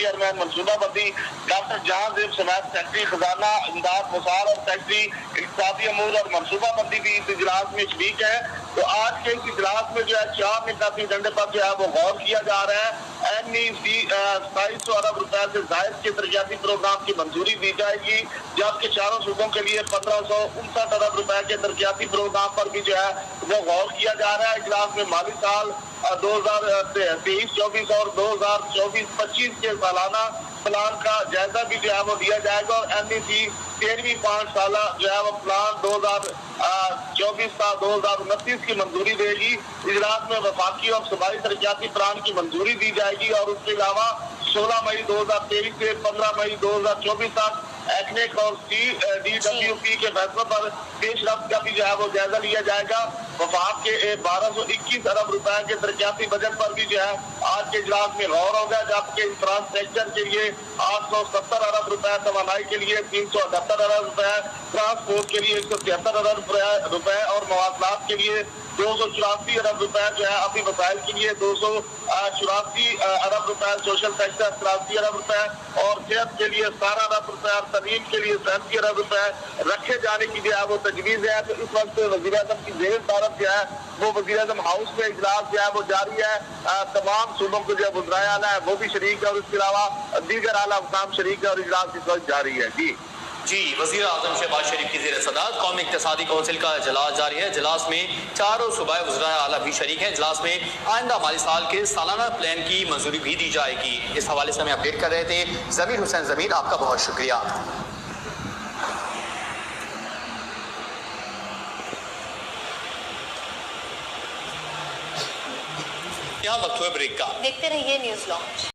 Chairman منصوبہ بندی doctor جہاں زیب سمیت سیکرٹری خزانہ امداد مسار اور سیکرٹری اقتصادی امور اور منصوبہ بندی بھی اس اجلاس میں شریک ہے۔ تو آج کے اس اجلاس میں جو ہے 4 نکاتی ایجنڈے پر جو ہے وہ غور کیا جا رہا ہے۔ NEC 2700 ارب روپے سے زائد کے ترقیاتی پروگرام کی منظوری دی جائے گی، جبکہ چاروں صوبوں کے لیے 1559 ارب روپے کے ترقیاتی پروگرام پر بھی جو ہے وہ غور کیا جا رہا ہے۔ اجلاس میں مالی سال 2023-24 اور 2024-25 کے سالانہ پلان کا جائزہ بھی جو ہے وہ لیا جائے گا، اور NEC 13ویں 5 سالہ جو ہے وہ پلان 2024 تا 2029 کی منظوری دے گی۔ اجلاس میں وفاقی اور صوبائی ترقیاتی پلان کی منظوری دی جائے گی، اور اس کے علاوہ 16 مئی 2023 سے 15 مئی 2024 تک ایکنیک اور CDWP کے فیصلوں پر پیش رفت کا بھی جو ہے وہ جائزہ لیا جائے گا۔ وفاق کے 1221 ارب روپے کے ترقیاتی بجٹ پر بھی جو ہے آج کے اجلاس میں غور ہوگا، جبکہ انفراسٹرکچر کے لیے 870 ارب روپے، توانائی کے لیے 378 ارب روپے، ٹرانسپورٹ کے لیے 173 ارب روپے اور مواصلات کے لیے 284 ارب روپے جو ہے، اپنی وسائل کے لیے 284 ارب روپے، سوشل سیکٹر 83 ارب روپے اور صحت کے لیے 17 ارب روپے اور تعلیم کے لیے 37 ارب روپے رکھے جانے کی جو ہے وہ تجویز ہے۔ تو اس وقت وزیر اعظم کی زیر صدارت جو ہے وہ وزیر اعظم ہاؤس میں اجلاس جو ہے وہ جاری ہے۔ تمام صوبوں کے جو وزرائے اعلیٰ ہے وہ بھی شریک ہے، اور اس کے علاوہ دیگر اعلیٰ افسام شریک ہے، اور اجلاس اس وقت جاری ہے۔ جی وزیر اعظم شہباز شریف کی زیر صدارت قومی اقتصادی کونسل کا اجلاس جاری ہے۔ اجلاس میں چاروں صوبائی وزرائے اعلیٰ بھی شریک ہیں۔ اجلاس میں آئندہ مالی سال کے سالانہ پلان کی منظوری بھی دی جائے گی۔ اس حوالے سے ہمیں اپڈیٹ کر رہے تھے ضمیر حسین ضمیر، آپ کا بہت شکریہ۔ یہاں وقت ہوئے بریک کا، دیکھتے رہیے نیوز لانچ۔